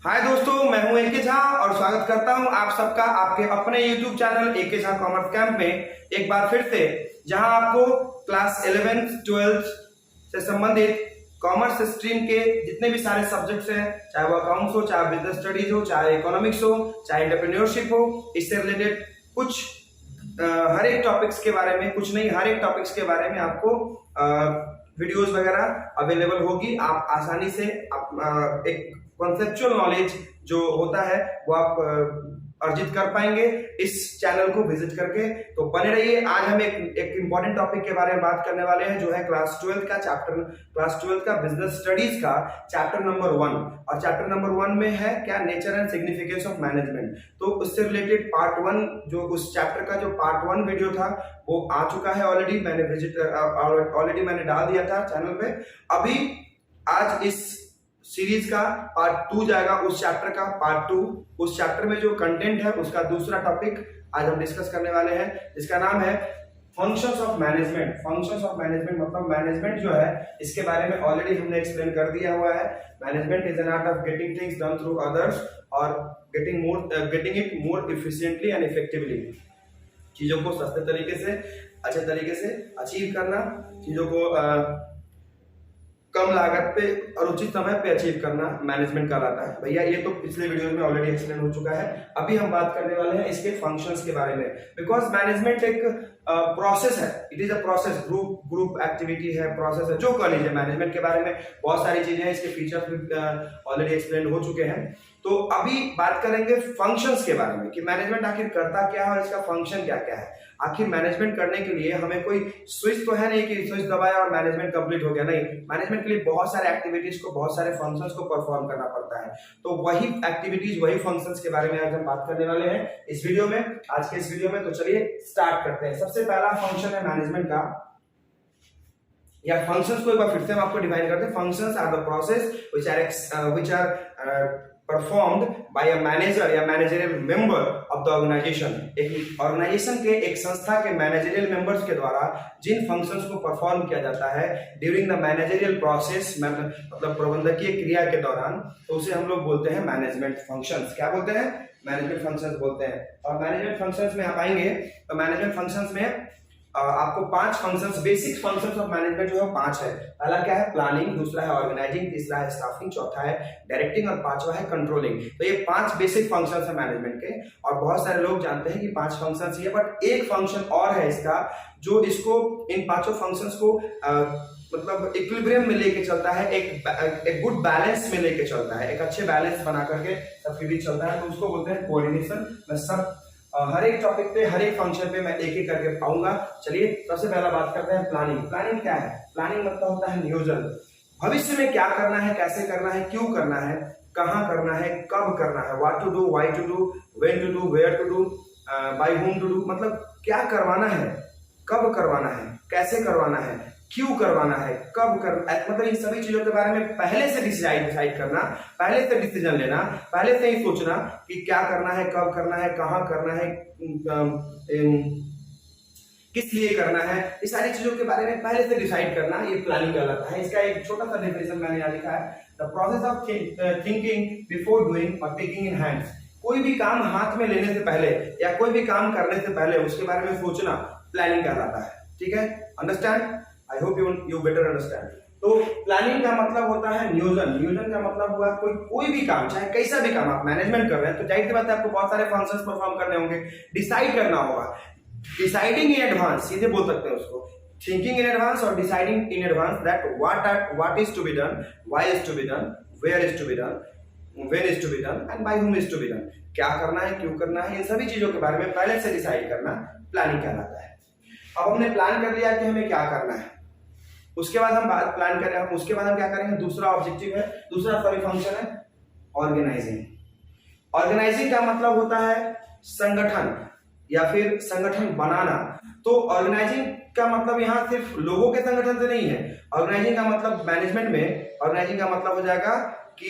हाय दोस्तों, मैं हूं एके झा और स्वागत करता हूं आप सबका आपके अपने YouTube channel A K Jha commerce camp में एक बार फिर से, जहां आपको क्लास 11th 12th से संबंधित कॉमर्स स्ट्रीम के जितने भी सारे सब्जेक्ट्स हैं, चाहे वो अकाउंट्स हो, चाहे बिजनेस स्टडीज हो, चाहे इकोनॉमिक्स हो, चाहे एंटरप्रेन्योरशिप हो, इससे रिलेटेड कुछ हर एक टॉपिक्स के बारे में, कुछ नहीं हर एक टॉपिक्स के बारे में आपको वीडियोस वगैरह अवेलेबल होगी। आप आसानी से एक कॉन्सेप्चुअल नॉलेज जो होता है वो आप अर्जित कर पाएंगे इस चैनल को विजिट करके। तो बने रहिए। आज हम एक इंपॉर्टेंट टॉपिक के बारे में बात करने वाले हैं, जो है क्लास 12 का बिजनेस स्टडीज का चैप्टर नंबर 1। और चैप्टर नंबर 1 में है क्या, nature and significance of management. तो उससे रिलेटेड पार्ट 1, जो उस चैप्टर का जो पार्ट 1 वीडियो था वो आ चुका है ऑलरेडी। ऑलरेडी मैंने डाल दिया था चैनल पे। अभी आज इस सीरीज का पार्ट 2 जाएगा, उस चैप्टर का पार्ट 2। उस चैप्टर में जो कंटेंट है उसका दूसरा टॉपिक आज हम डिस्कस करने वाले हैं, जिसका नाम है functions of management. Functions of management मतलब मैनेजमेंट जो है, इसके बारे में ऑलरेडी हमने एक्सप्लेन कर दिया हुआ है। Management is an art of getting things done through others और getting it more efficiently and effectively. चीजों को सस्ते तरीके से, अच्छे तरीके से अचीव करना, चीजों को कम लागत पे और उचित समय पे अचीव करना मैनेजमेंट कहलाता है। भैया ये तो पिछले वीडियो में ऑलरेडी एक्सप्लेन हो चुका है। अभी हम बात करने वाले हैं इसके फंक्शंस के बारे में, बिकॉज मैनेजमेंट एक प्रोसेस है। It is a process, group activity है, प्रोसेस है, जो कह लीजिए। मैनेजमेंट के बारे में बहुत सारी चीजें हैं, इसके फीचर्स भी ऑलरेडी एक्सप्लेन हो चुके हैं। तो अभी बात करेंगे फंक्शंस के बारे में कि मैनेजमेंट आखिर करता क्या है और इसका फंक्शन क्या क्या है। आखिर मैनेजमेंट करने के लिए हमें कोई स्विच तो है नहीं कि स्विच दबाया और मैनेजमेंट कंप्लीट हो गया। नहीं, मैनेजमेंट के लिए बहुत सारे एक्टिविटीज को, बहुत सारे फंक्शंस को परफॉर्म करना पड़ता है। तो वही एक्टिविटीज, वही फंक्शंस के बारे में आज हम बात करने वाले हैं इस वीडियो में, आज के इस वीडियो में। तो चलिए स्टार्ट करते हैं। सबसे पहला फंक्शन है मैनेजमेंट का, या फंक्शंस को एक बार फिर से हम आपको डिफाइन करते हैं। Functions are the process which are performed by a manager या managerial member of the organisation. एक ऑर्गेनाइजेशन के, एक संस्था के मैनेजरियल मेंबर्स के द्वारा जिन फंक्शंस को परफॉर्म किया जाता है ड्यूरिंग द मैनेजरियल प्रोसेस, मतलब प्रबंधकीय क्रिया के दौरान, तो उसे हम लोग बोलते हैं मैनेजमेंट फंक्शंस। क्या बोलते हैं? मैनेजमेंट फंक्शंस बोलते हैं। और मैनेजमेंट फंक्शंस में आप आएंगे तो मैनेजमेंट फंक्शंस में आपको 5 functions, basic functions of management जो है 5 है। पहला क्या है? प्लानिंग, दूसरा है ऑर्गेनाइजिंग, तीसरा है स्टाफिंग, चौथा है डायरेक्टिंग और पांचवा है कंट्रोलिंग। तो ये 5 बेसिक फंक्शंस है मैनेजमेंट के। और बहुत सारे लोग जानते हैं कि 5 फंक्शंस ही है, बट एक फंक्शन और है इसका, जो इसको, इन 5 फंक्शंस को मतलब इक्विलिब्रियम में लेके चलता है, एक गुड बैलेंस में लेके चलता है, एक अच्छे बैलेंस बना करके सबके बीच चलता है। तो उसको बोलते हैं कोऑर्डिनेशन। मैं सब हर एक टॉपिक पे, हर एक फंक्शन पे मैं एक एक करके पाऊंगा। चलिए सबसे पहला बात करते हैं प्लानिंग। प्लानिंग क्या है? प्लानिंग मतलब होता है नियोजन। भविष्य में क्या करना है, कैसे करना है, क्यों करना है, कहाँ करना है, कब करना है, what to do, why to do, when to do, where to do, by whom to do. मतलब क्या करवाना है, कब करवाना है, कैसे करवाना है, क्यों करवाना है, कब कर, मतलब इन सभी चीजों के बारे में पहले से डिसाइड करना, पहले से डिसीजन लेना, पहले से ही सोचना कि क्या करना है, कब करना है, कहाँ करना है, किस लिए करना है। इस सारी चीजों के बारे में पहले से डिसाइड करना, ये प्लानिंग कहलाता है। इसका एक छोटा सा डेफिनेशन मैंने यहाँ लिखा है, the process of thinking before doing और टेकिंग इन हैंड्स। कोई भी काम हाथ में लेने से पहले या कोई भी काम करने से पहले उसके बारे में सोचना प्लानिंग कहलाता है। ठीक है, understand? I hope you better understand. तो प्लानिंग का मतलब होता है नियोजन। नियोजन का मतलब हुआ कोई भी काम, चाहे कैसा भी काम आप मैनेजमेंट कर रहे हैं, तो जाहिर सी बात है आपको बहुत सारे फंक्शंस परफॉर्म करने होंगे, डिसाइड करना होगा। डिसाइडिंग इन एडवांस, सीधे बोल सकते हैं उसको, थिंकिंग इन एडवांस और deciding in advance that what is to be done, why is to be done, where is to be done, when is to be done and by whom is to be done. क्या करना है, क्यों करना है, ये सभी चीजों के बारे में पहले से डिसाइड करना प्लानिंग कहलाता है। अब हमने प्लान कर लिया कि हमें क्या करना है, उसके बाद हम प्लान कर रहे हैं, उसके बाद हम क्या करेंगे, दूसरा ऑब्जेक्टिव है, दूसरा फंक्शन है ऑर्गेनाइजिंग। ऑर्गेनाइजिंग का मतलब होता है संगठन या फिर संगठन बनाना। तो ऑर्गेनाइजिंग का मतलब यहाँ सिर्फ लोगों के संगठन से नहीं है। ऑर्गेनाइजिंग का मतलब मैनेजमेंट में, ऑर्गेनाइजिंग का मतलब हो जाएगा कि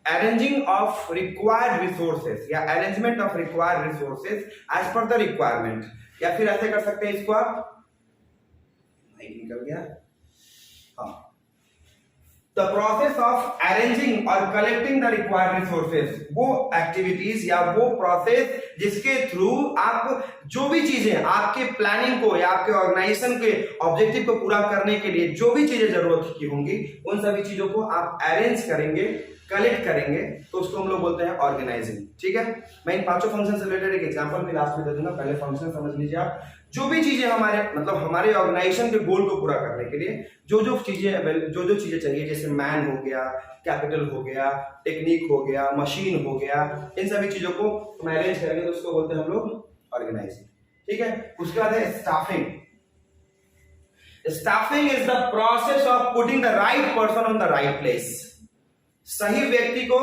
अरेंजिंग ऑफ रिक्वायर्ड रिसोर्सेज या arrangement of required resources as per the requirement. या फिर ऐसे कर सकते हैं इसको, आप निकल गया, हाँ, द प्रोसेस ऑफ अरेंजिंग और कलेक्टिंग द रिक्वायर्ड रिसोर्सेज, वो एक्टिविटीज या वो प्रोसेस जिसके थ्रू आप जो भी चीजें आपके प्लानिंग को या आपके ऑर्गेनाइजेशन के ऑब्जेक्टिव को पूरा करने के लिए जो भी चीजें जरूरत की होंगी उन सभी चीजों को आप अरेंज करेंगे, कलेक्ट करेंगे, तो उसको हम लोग बोलते हैं ऑर्गेनाइजिंग। ठीक है, मैं इन पांचों फंक्शन से रिलेटेड एक एग्जांपल भी लास्ट में दे दूंगा, पहले फंक्शन समझ लीजिए आप। जो भी चीजें हमारे मतलब हमारे ऑर्गेनाइजेशन के गोल को पूरा करने के लिए जो जो चीजें चाहिए, जैसे मैन हो गया, कैपिटल हो गया, टेक्निक हो गया, मशीन हो गया, इन सभी चीजों को हम अरेंज करेंगे तो उसको बोलते हैं हम लोग ऑर्गेनाइजिंग। ठीक है, उसके बाद है staffing. Staffing is the process of putting the right person on the right place. सही व्यक्ति को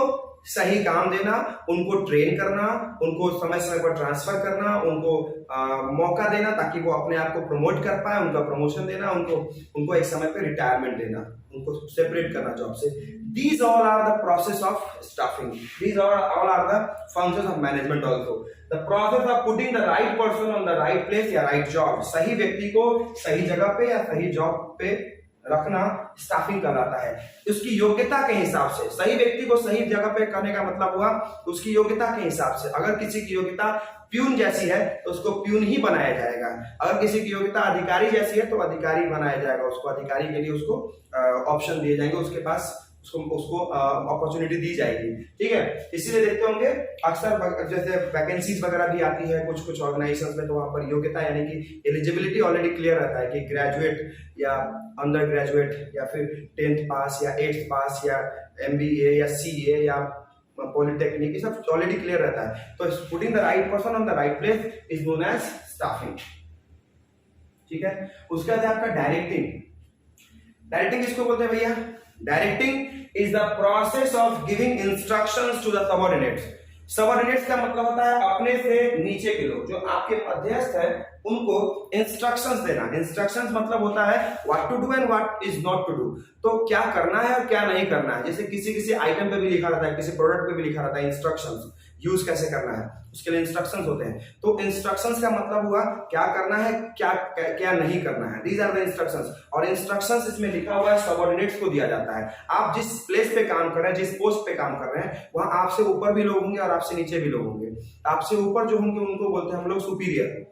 सही काम देना, उनको ट्रेन करना, उनको समय समय पर ट्रांसफर करना, उनको मौका देना ताकि वो अपने आप को प्रमोट कर पाए, उनका प्रमोशन देना, उनको एक समय पे रिटायरमेंट देना, उनको सेपरेट करना जॉब से। These all are the process of staffing. These all are the functions of management also. The process of putting the right person on the right place या right job. सही व्यक्ति को सही जगह पे या सही जॉब पे रखना स्टाफिंग कहलाता है। उसकी योग्यता के हिसाब से, सही व्यक्ति को सही जगह पे करने का मतलब हुआ उसकी योग्यता के हिसाब से। अगर किसी की योग्यता प्यून जैसी है तो उसको प्यून ही बनाया जाएगा, अगर किसी की योग्यता अधिकारी जैसी है तो अधिकारी बनाया जाएगा, उसको अधिकारी के लिए उसको ऑप्शन दिए जाएंगे, उसके पास उसको अपॉर्चुनिटी दी जाएगी। ठीक है, इसीलिए देखते होंगे अक्सर जैसे वैकेंसीज वगैरह भी आती है कुछ ऑर्गेनाइजेशंस में, तो वहां पर योग्यता यानी कि एलिजिबिलिटी ऑलरेडी क्लियर रहता है कि ग्रेजुएट या अंडर ग्रेजुएट या फिर 10th पास या 8th पास या MBA या CA या पॉलिटेक्निक, ये सब ऑलरेडी क्लियर रहता है। तो putting the right person on the right place is known as staffing. ठीक है, उसके बाद आपका डायरेक्टिंग। डायरेक्टिंग किसको बोलते हैं भैया? Directing is the process of giving instructions to the subordinates. Subordinates का मतलब होता है अपने से नीचे के लोग, जो आपके मध्यस्थ है उनको इंस्ट्रक्शंस देना। इंस्ट्रक्शंस मतलब होता है what to do and what is not to do, तो क्या करना है और क्या नहीं करना है। जैसे किसी आइटम पे भी लिखा रहता है, किसी प्रोडक्ट पे भी लिखा रहता है इंस्ट्रक्शंस, यूज कैसे करना है उसके लिए इंस्ट्रक्शंस होते हैं। तो इंस्ट्रक्शंस का मतलब हुआ क्या करना है, क्या नहीं करना है। दीज आर द इंस्ट्रक्शंस, और इंस्ट्रक्शंस इसमें लिखा हुआ है सबऑर्डिनेट्स को दिया जाता है। आप जिस प्लेस पे काम कर रहे हैं, जिस पोस्ट पे काम कर रहे हैं, वहां आपसे ऊपर भी लोग होंगे और आपसे नीचे भी लोग होंगे। आपसे ऊपर जो होंगे उनको बोलते हैं हम लोग सुपीरियर,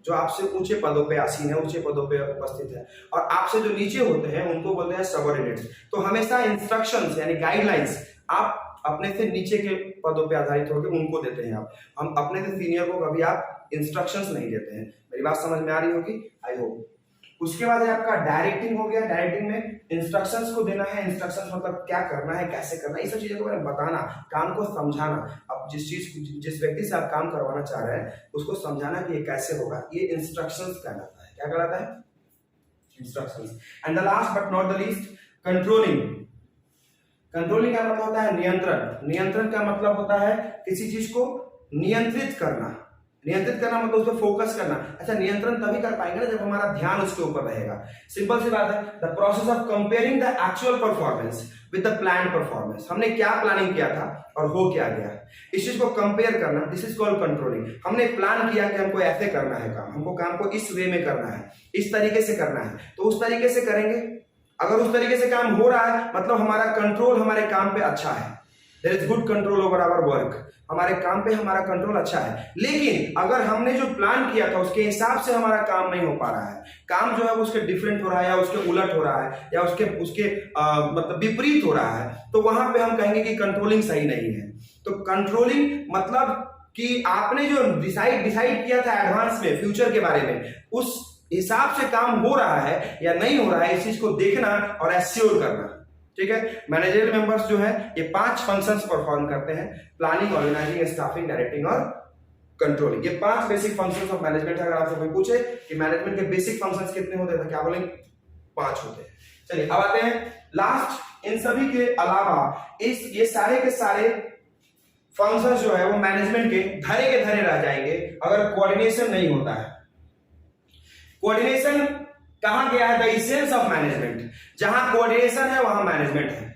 जो आपसे ऊंचे पदों पे आसीन है, ऊंचे पदों पे उपस्थित है, और आपसे जो नीचे होते हैं उनको बोलते हैं सबऑर्डिनेट्स। तो हमेशा इंस्ट्रक्शंस यानी गाइडलाइंस आप अपने से नीचे के पदों पे आधारित होकर उनको देते हैं। आप हम अपने से सीनियर को कभी आप इंस्ट्रक्शंस नहीं देते हैं। मेरी बात समझ में आ रही होगी, आई होप। उसके बाद है आपका डायरेक्टिंग हो गया। डायरेक्टिंग में इंस्ट्रक्शंस को देना है। इंस्ट्रक्शंस मतलब क्या करना है, कैसे करना है, ये सब चीजों के बारे में बताना, काम को समझाना। अब जिस व्यक्ति से आप काम करवाना चाह रहे हैं उसको समझाना कि ये कैसे होगा, ये इंस्ट्रक्शंस कहलाता है। क्या कहलाता है? Instructions. And the last but not the least, controlling. Controlling का मतलब होता है नियंत्रण। नियंत्रण का मतलब होता है किसी चीज को नियंत्रित करना। नियंत्रित करना मतलब उस पर फोकस करना। अच्छा, नियंत्रण तभी कर पाएंगे ना जब हमारा ध्यान उसके ऊपर रहेगा। सिंपल सी बात है, the process of comparing the actual performance with the plan performance. हमने क्या प्लानिंग किया था और हो क्या गया, इस चीज को कंपेयर करना, दिस इज कॉल्ड कंट्रोलिंग। हमने प्लान किया कि हमको ऐसे करना है काम, हमको काम को इस वे में करना है, इस तरीके से करना है, तो उस तरीके से करेंगे। अगर उस तरीके से काम हो रहा है मतलब हमारा कंट्रोल हमारे काम पे अच्छा है। There is good control over our work. हमारे काम पे हमारा कंट्रोल अच्छा है। लेकिन अगर हमने जो प्लान किया था उसके हिसाब से हमारा काम नहीं हो पा रहा है, काम जो है उसके डिफरेंट हो रहा है या उसके उलट हो रहा है या उसके मतलब विपरीत हो रहा है, तो वहां पे हम कहेंगे कि कंट्रोलिंग सही नहीं है। तो कंट्रोलिंग मतलब कि आपने जो डिसाइड किया था एडवांस में फ्यूचर के बारे में, उस हिसाब से काम हो रहा है या नहीं हो रहा है, इस चीज को देखना और एश्योर करना। ठीक है, मैनेजरियल मेंबर्स जो है ये 5 फंक्शंस परफॉर्म करते हैं: प्लानिंग, ऑर्गेनाइजिंग, स्टाफिंग, डायरेक्टिंग और कंट्रोलिंग। ये 5 बेसिक फंक्शंस ऑफ मैनेजमेंट है। अगर आपसे कोई पूछे कि मैनेजमेंट के बेसिक फंक्शंस कितने होते हैं तो क्या बोलेंगे? 5 होते हैं। चलिए अब आते हैं लास्ट। इन सभी के अलावा ये सारे के सारे फंक्शंस जो है वो मैनेजमेंट के धरे रह जाएंगे अगर कोऑर्डिनेशन नहीं होता है। कोऑर्डिनेशन कहां गया है? The essence of management. जहां कोऑर्डिनेशन है वहां मैनेजमेंट है,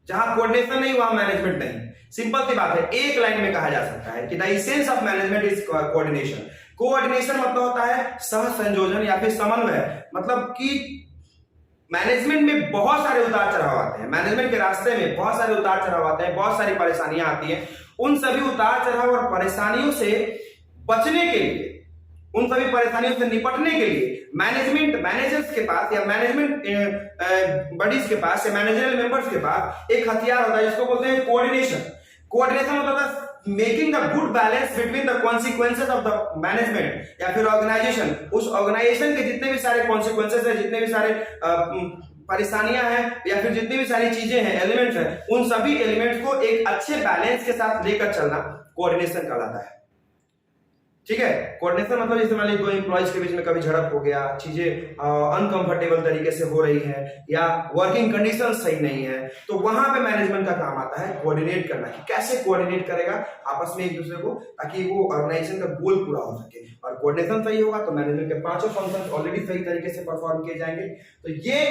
जहां कोऑर्डिनेशन नहीं वहां मैनेजमेंट नहीं। सिंपल सी बात है, एक लाइन में कहा जा सकता है कि the essence of management is coordination. Coordination मतलब होता है सह संयोजन या फिर समन्वय, मतलब कि मैनेजमेंट में बहुत सारे उतार चढ़ाव आते हैं, मैनेजमेंट के रास्ते में बहुत सारे उतार चढ़ाव आते हैं, बहुत सारी परेशानियां आती हैं। उन सभी उतार चढ़ाव और परेशानियों से बचने के लिए, उन सभी परेशानियों से निपटने के लिए मैनेजर्स के पास या मैनेजमेंट बॉडीज के पास या मैनेजरियल मेंबर्स के पास एक हथियार होता है जिसको बोलते हैं कोऑर्डिनेशन। कोऑर्डिनेशन मतलब है making the good balance between the consequences of the management या फिर ऑर्गेनाइजेशन। उस ऑर्गेनाइजेशन के जितने भी सारे कॉन्सिक्वेंसेज है, जितने भी सारे परेशानियां हैं या फिर जितनी भी सारी चीजें हैं, एलिमेंट्स हैं, उन सभी एलिमेंट्स को एक अच्छे बैलेंस के साथ लेकर चलना कोऑर्डिनेशन कहलाता है। ठीक है, कोऑर्डिनेशन मतलब जैसे मान लीजिए दो एम्प्लॉइज के बीच में कभी झड़प हो गया, चीजें अनकंफर्टेबल तरीके से हो रही है या वर्किंग कंडीशन सही नहीं है, तो वहां पे मैनेजमेंट का काम आता है कोऑर्डिनेट करना कि कैसे कोऑर्डिनेट करेगा आपस में एक दूसरे को, ताकि वो ऑर्गेनाइजेशन का गोल पूरा हो सके। और कोऑर्डिनेशन सही होगा तो मैनेजमेंट के पांचों फंक्शन ऑलरेडी सही तरीके से परफॉर्म किए जाएंगे। तो ये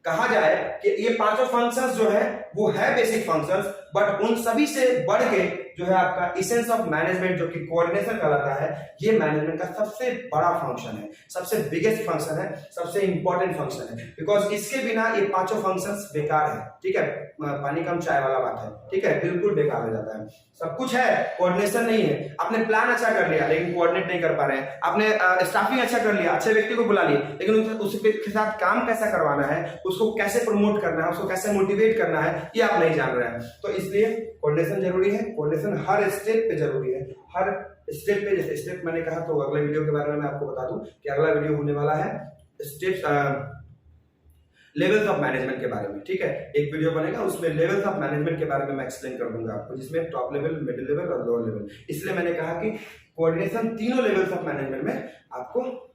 कहा जाए कि ये पांचों फंक्शंस जो है वो है बेसिक फंक्शंस, बट उन सभी से बढ़ के जो है आपका इसेंस ऑफ मैनेजमेंट जो कि कोऑर्डिनेशन कहलाता है, ये मैनेजमेंट का सबसे बड़ा फंक्शन है, सबसे बिगेस्ट फंक्शन है, सबसे इंपॉर्टेंट फंक्शन है। बिकॉज इसके बिना ये पांचों फंक्शंस बेकार है। ठीक है, पानी कम चाय वाला बात है। ठीक है, बिल्कुल बेकार हो जाता है। सब कुछ है, कोऑर्डिनेशन नहीं है। आपने प्लान अच्छा कर लिया लेकिन कोऑर्डिनेट नहीं कर पा रहे हैं। आपने स्टाफिंग अच्छा कर लिया, अच्छे व्यक्ति को बुला लिए, लेकिन उसके साथ काम कैसा करवाना है, उसको कैसे प्रमोट करना है, उसको कैसे मोटिवेट करना है, ये आप नहीं जान रहे हैं। तो इसलिए कोऑर्डिनेशन जरूरी है। कोऑर्डिनेशन हर स्टेप पे जरूरी है, हर स्टेप पे। जैसे स्टेप मैंने कहा तो अगले वीडियो के बारे में मैं आपको बता दूं कि अगला वीडियो होने वाला है स्टेप्स लेवल्स ऑफ मैनेजमेंट के बारे में। ठीक है, एक वीडियो बनेगा उसमें लेवल्स ऑफ मैनेजमेंट के बारे में मैं एक्सप्लेन कर दूंगा आपको, जिसमें टॉप लेवल, मिडिल लेवल और लोअर लेवल। इसलिए मैंने कहा कि कोऑर्डिनेशन तीनों लेवल्स ऑफ मैनेजमेंट में आपको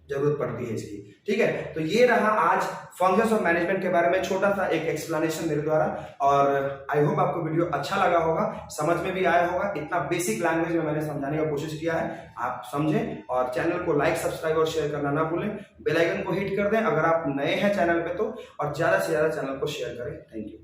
जरूरत पड़ती है इसकी। ठीक है, तो ये रहा आज फंक्शंस ऑफ मैनेजमेंट के बारे में छोटा सा एक एक्सप्लेनेशन मेरे द्वारा। और आई होप आपको वीडियो अच्छा लगा होगा, समझ में भी आया होगा। इतना बेसिक लैंग्वेज में मैंने समझाने का कोशिश किया है, आप समझें। और चैनल को लाइक, सब्सक्राइब और शेयर करना ना भूलें। बेल आइकन को हिट कर दें अगर आप नए हैं चैनल पे तो, और ज्यादा से ज्यादा चैनल को शेयर करें। Thank you.